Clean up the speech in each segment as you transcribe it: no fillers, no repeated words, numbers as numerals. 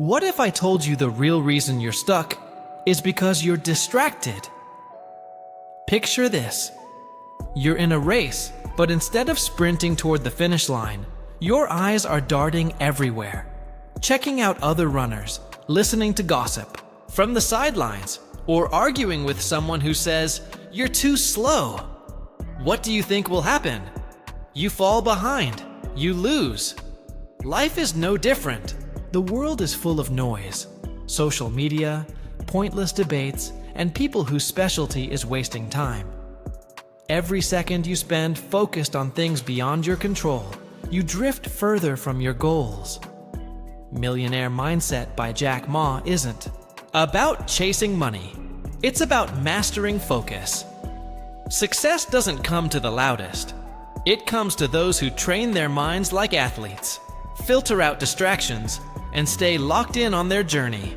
What if I told you the real reason you're stuck is because you're distracted? Picture this. You're in a race, but instead of sprinting toward the finish line, your eyes are darting everywhere, checking out other runners, listening to gossip from the sidelines, or arguing with someone who says, "You're too slow." What do you think will happen? You fall behind. You lose. Life is no different. The world is full of noise, social media, pointless debates, and people whose specialty is wasting time. Every second you spend focused on things beyond your control, you drift further from your goals. Millionaire Mindset by Jack Ma isn't about chasing money. It's about mastering focus. Success doesn't come to the loudest. It comes to those who train their minds like athletes, filter out distractions, and stay locked in on their journey.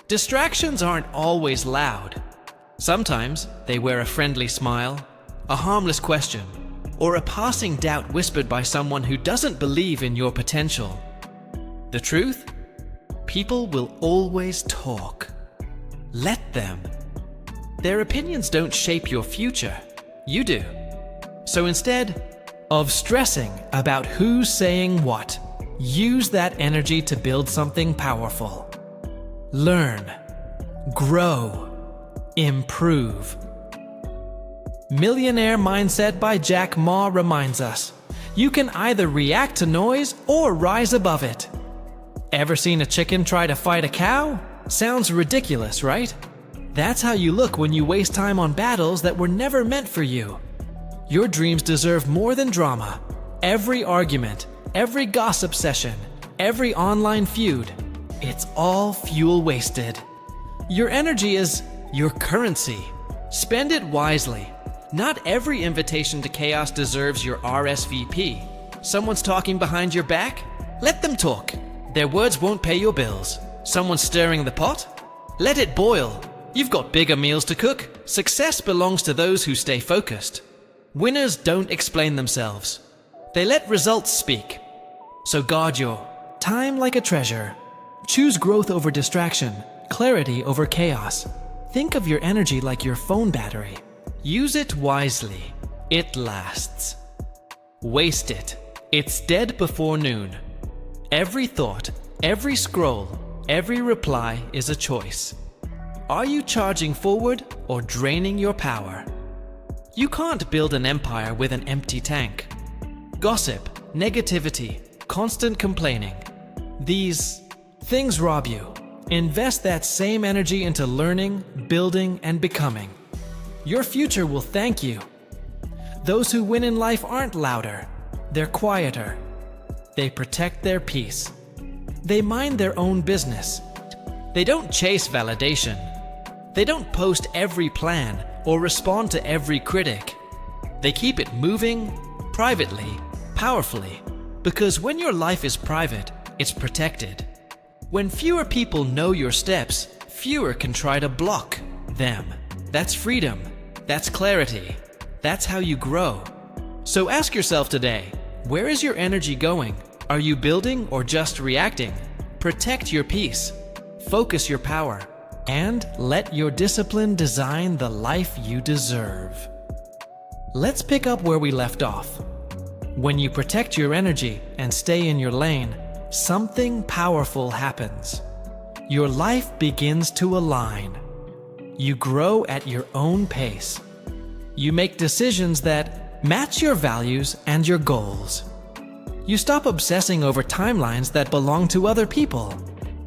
Distractions aren't always loud. Sometimes they wear a friendly smile, a harmless question, or a passing doubt whispered by someone who doesn't believe in your potential. The truth? People will always talk. Let them. Their opinions don't shape your future. You do. So instead of stressing about who's saying what, use that energy to build something powerful. Learn, grow, improve. Millionaire Mindset by Jack Ma reminds us, you can either react to noise or rise above it. Ever seen a chicken try to fight a cow? Sounds ridiculous, right? That's how you look when you waste time on battles that were never meant for you. Your dreams deserve more than drama. Every argument, every gossip session, every online feud, it's all fuel wasted. Your energy is your currency. Spend it wisely. Not every invitation to chaos deserves your RSVP. Someone's talking behind your back? Let them talk. Their words won't pay your bills. Someone stirring the pot? Let it boil. You've got bigger meals to cook. Success belongs to those who stay focused. Winners don't explain themselves. They let results speak. So guard your time like a treasure. Choose growth over distraction, clarity over chaos. Think of your energy like your phone battery. Use it wisely. It lasts. Waste it. It's dead before noon. Every thought, every scroll, every reply is a choice. Are you charging forward or draining your power? You can't build an empire with an empty tank. Gossip, negativity, constant complaining. These things rob you. Invest that same energy into learning, building, and becoming. Your future will thank you. Those who win in life aren't louder. They're quieter. They protect their peace. They mind their own business. They don't chase validation. They don't post every plan or respond to every critic. They keep it moving, privately, powerfully, because when your life is private, it's protected. When fewer people know your steps, fewer can try to block them. That's freedom. That's clarity. That's how you grow. So ask yourself today, where is your energy going? Are you building or just reacting? Protect your peace. Focus your power. And let your discipline design the life you deserve. Let's pick up where we left off. When you protect your energy and stay in your lane, something powerful happens. Your life begins to align. You grow at your own pace. You make decisions that match your values and your goals. You stop obsessing over timelines that belong to other people.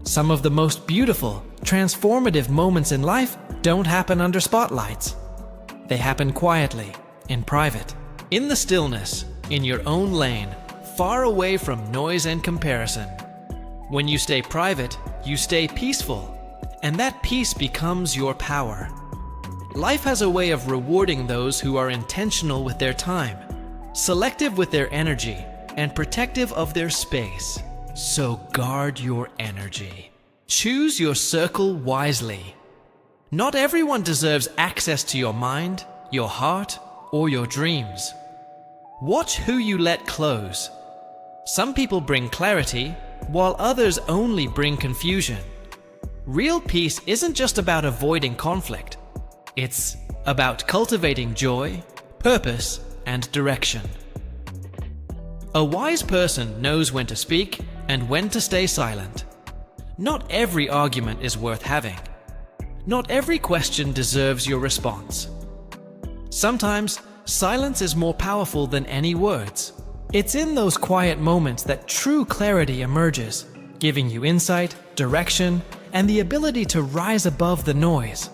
Some of the most beautiful, transformative moments in life don't happen under spotlights. They happen quietly, in private, in the stillness, in your own lane, far away from noise and comparison. When you stay private, you stay peaceful, and that peace becomes your power. Life has a way of rewarding those who are intentional with their time, selective with their energy, and protective of their space. So guard your energy. Choose your circle wisely. Not everyone deserves access to your mind, your heart, or your dreams. Watch who you let close. Some people bring clarity, while others only bring confusion. Real peace isn't just about avoiding conflict. It's about cultivating joy, purpose, and direction. A wise person knows when to speak and when to stay silent. Not every argument is worth having. Not every question deserves your response. Sometimes, silence is more powerful than any words. It's in those quiet moments that true clarity emerges, giving you insight, direction, and the ability to rise above the noise.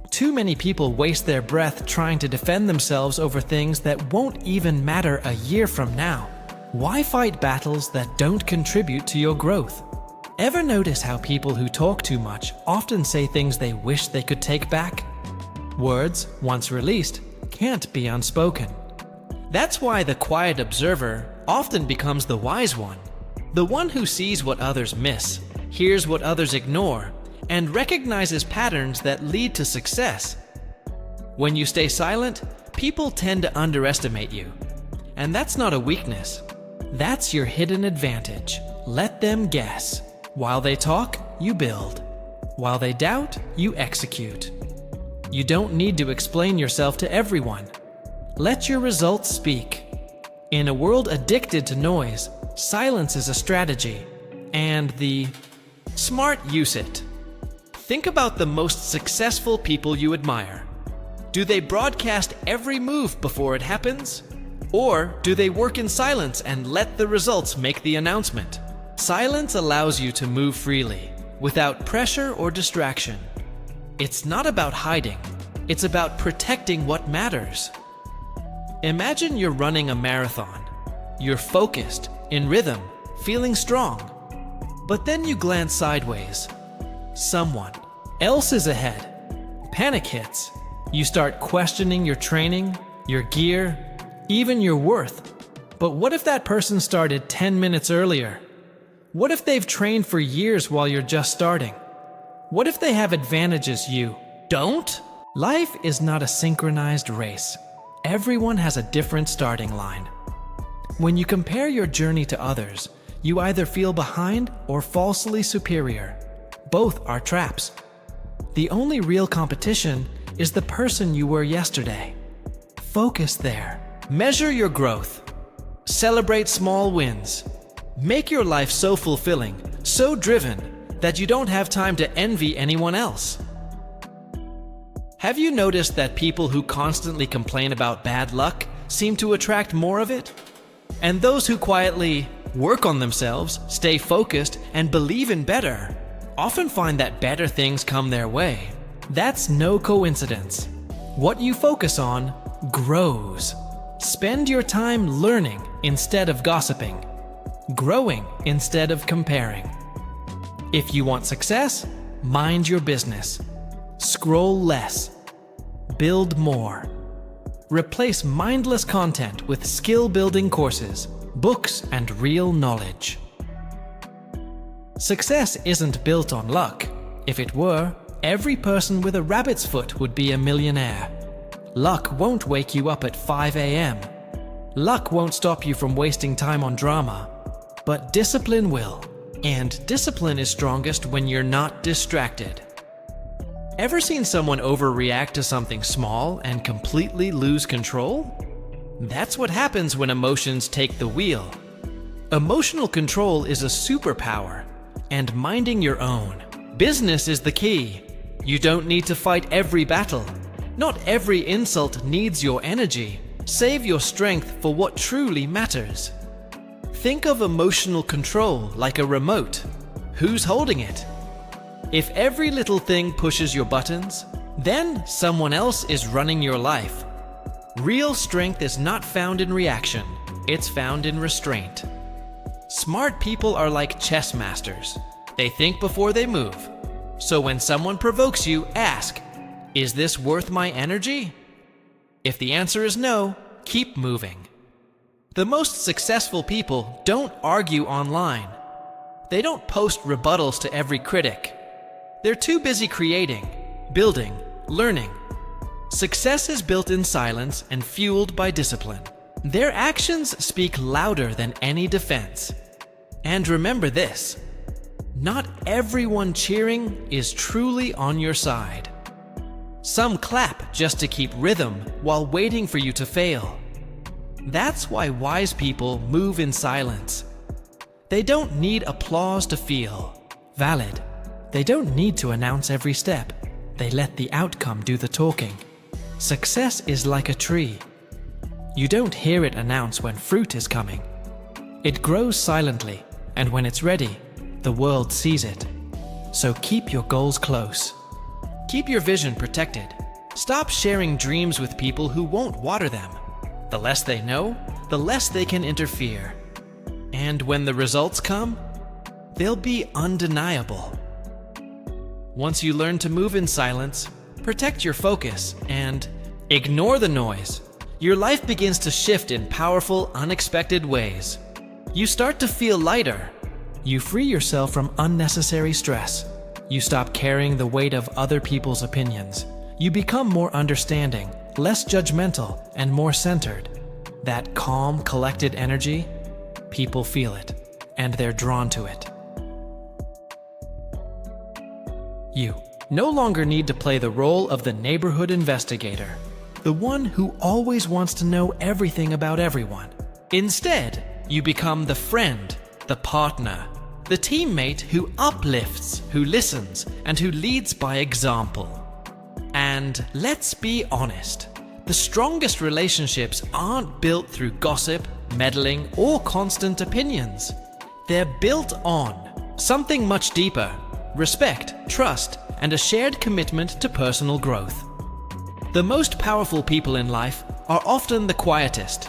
Too many people waste their breath trying to defend themselves over things that won't even matter a year from now. Why fight battles that don't contribute to your growth? Ever notice how people who talk too much often say things they wish they could take back? Words, once released, can't be unspoken. That's why the quiet observer often becomes the wise one. The one who sees what others miss, hears what others ignore, and recognizes patterns that lead to success. When you stay silent, people tend to underestimate you. And that's not a weakness. That's your hidden advantage. Let them guess. While they talk, you build. While they doubt, you execute. You don't need to explain yourself to everyone. Let your results speak. In a world addicted to noise, silence is a strategy, and the smart use it. Think about the most successful people you admire. Do they broadcast every move before it happens? Or do they work in silence and let the results make the announcement? Silence allows you to move freely, without pressure or distraction. It's not about hiding, it's about protecting what matters. Imagine you're running a marathon. You're focused, in rhythm, feeling strong. But then you glance sideways. Someone else is ahead. Panic hits. You start questioning your training, your gear, even your worth. But what if that person started 10 minutes earlier? What if they've trained for years while you're just starting? What if they have advantages you don't? Life is not a synchronized race. Everyone has a different starting line. When you compare your journey to others, you either feel behind or falsely superior. Both are traps. The only real competition is the person you were yesterday. Focus there. Measure your growth. Celebrate small wins. Make your life so fulfilling, so driven, that you don't have time to envy anyone else. Have you noticed that people who constantly complain about bad luck seem to attract more of it? And those who quietly work on themselves, stay focused, and believe in better often find that better things come their way. That's no coincidence. What you focus on grows. Spend your time learning instead of gossiping, growing instead of comparing. If you want success, mind your business. Scroll less. Build more. Replace mindless content with skill-building courses, books, and real knowledge. Success isn't built on luck. If it were, every person with a rabbit's foot would be a millionaire. Luck won't wake you up at 5 a.m. Luck won't stop you from wasting time on drama. But discipline will. And discipline is strongest when you're not distracted. Ever seen someone overreact to something small and completely lose control? That's what happens when emotions take the wheel. Emotional control is a superpower, and minding your own business is the key. You don't need to fight every battle. Not every insult needs your energy. Save your strength for what truly matters. Think of emotional control like a remote. Who's holding it? If every little thing pushes your buttons, then someone else is running your life. Real strength is not found in reaction, it's found in restraint. Smart people are like chess masters. They think before they move. So when someone provokes you, ask, is this worth my energy? If the answer is no, keep moving. The most successful people don't argue online. They don't post rebuttals to every critic. They're too busy creating, building, learning. Success is built in silence and fueled by discipline. Their actions speak louder than any defense. And remember this: not everyone cheering is truly on your side. Some clap just to keep rhythm while waiting for you to fail. That's why wise people move in silence. They don't need applause to feel valid. They don't need to announce every step. They let the outcome do the talking. Success is like a tree. You don't hear it announce when fruit is coming. It grows silently, and when it's ready, the world sees it. So keep your goals close. Keep your vision protected. Stop sharing dreams with people who won't water them. The less they know, the less they can interfere. And when the results come, they'll be undeniable. Once you learn to move in silence, protect your focus, and ignore the noise, your life begins to shift in powerful, unexpected ways. You start to feel lighter. You free yourself from unnecessary stress. You stop carrying the weight of other people's opinions. You become more understanding, less judgmental, and more centered. That calm, collected energy, people feel it, and they're drawn to it. You no longer need to play the role of the neighborhood investigator, the one who always wants to know everything about everyone. Instead, you become the friend, the partner, the teammate who uplifts, who listens, and who leads by example. And let's be honest, the strongest relationships aren't built through gossip, meddling, or constant opinions. They're built on something much deeper: respect, trust, and a shared commitment to personal growth. The most powerful people in life are often the quietest.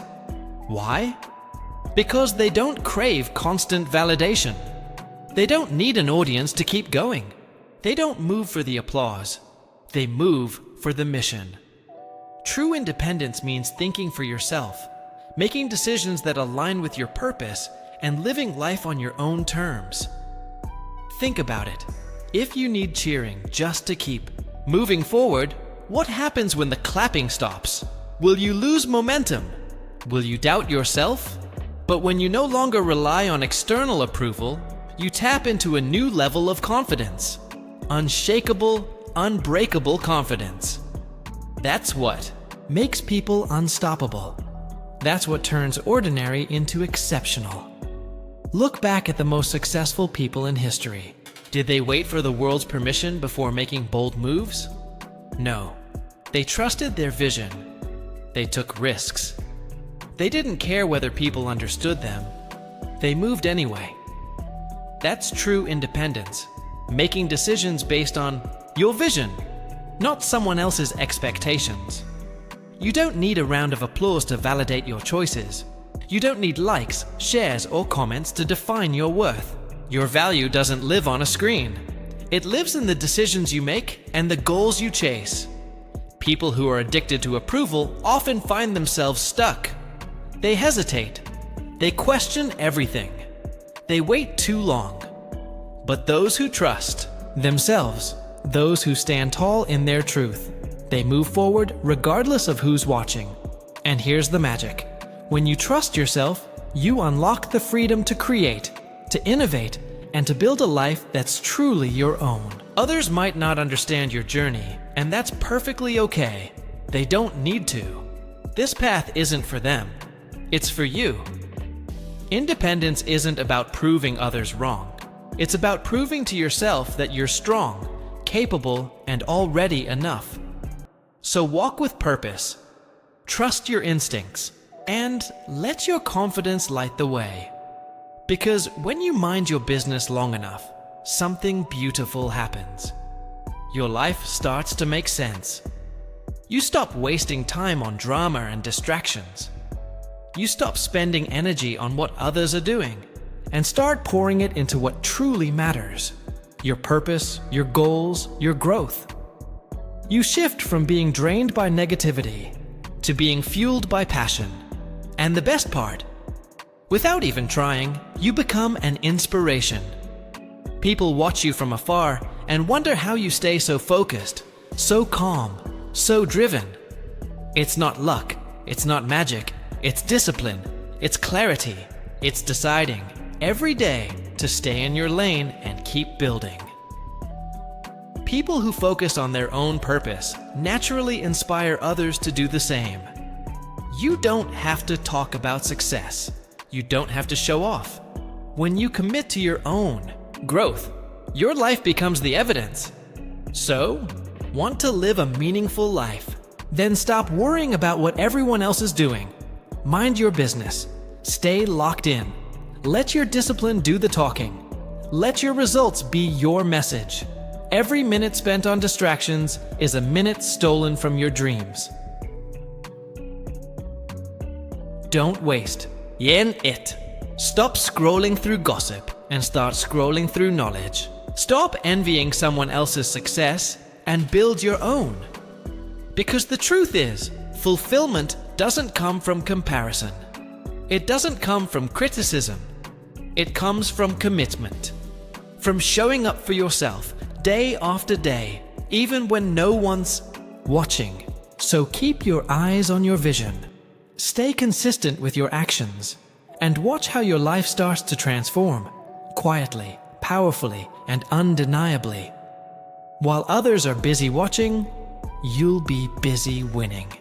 Why? Because they don't crave constant validation. They don't need an audience to keep going. They don't move for the applause. They move for the mission. True independence means thinking for yourself, making decisions that align with your purpose, and living life on your own terms. Think about it. If you need cheering just to keep moving forward, what happens when the clapping stops? Will you lose momentum? Will you doubt yourself? But when you no longer rely on external approval, you tap into a new level of confidence. Unshakable, unbreakable confidence. That's what makes people unstoppable. That's what turns ordinary into exceptional. Look back at the most successful people in history. Did they wait for the world's permission before making bold moves? No. They trusted their vision. They took risks. They didn't care whether people understood them. They moved anyway. That's true independence, making decisions based on your vision, not someone else's expectations. You don't need a round of applause to validate your choices. You don't need likes, shares, or comments to define your worth. Your value doesn't live on a screen. It lives in the decisions you make and the goals you chase. People who are addicted to approval often find themselves stuck. They hesitate. They question everything. They wait too long. But those who trust themselves, those who stand tall in their truth, they move forward regardless of who's watching. And here's the magic. When you trust yourself, you unlock the freedom to create, to innovate, and to build a life that's truly your own. Others might not understand your journey, and that's perfectly okay. They don't need to. This path isn't for them. It's for you. Independence isn't about proving others wrong. It's about proving to yourself that you're strong, capable, and already enough. So walk with purpose, trust your instincts, and let your confidence light the way. Because when you mind your business long enough, something beautiful happens. Your life starts to make sense. You stop wasting time on drama and distractions. You stop spending energy on what others are doing and start pouring it into what truly matters: your purpose, your goals, your growth. You shift from being drained by negativity to being fueled by passion. And the best part, without even trying, you become an inspiration. People watch you from afar and wonder how you stay so focused, so calm, so driven. It's not luck, it's not magic, it's discipline, it's clarity, it's deciding every day to stay in your lane and keep building. People who focus on their own purpose naturally inspire others to do the same. You don't have to talk about success. You don't have to show off. When you commit to your own growth, your life becomes the evidence. So, want to live a meaningful life? Then stop worrying about what everyone else is doing. Mind your business. Stay locked in. Let your discipline do the talking. Let your results be your message. Every minute spent on distractions is a minute stolen from your dreams. Don't waste. Yen it. Stop scrolling through gossip and start scrolling through knowledge. Stop envying someone else's success and build your own. Because the truth is, fulfillment doesn't come from comparison. It doesn't come from criticism. It comes from commitment. From showing up for yourself day after day, even when no one's watching. So keep your eyes on your vision. Stay consistent with your actions. And watch how your life starts to transform. Quietly, powerfully, and undeniably. While others are busy watching, you'll be busy winning.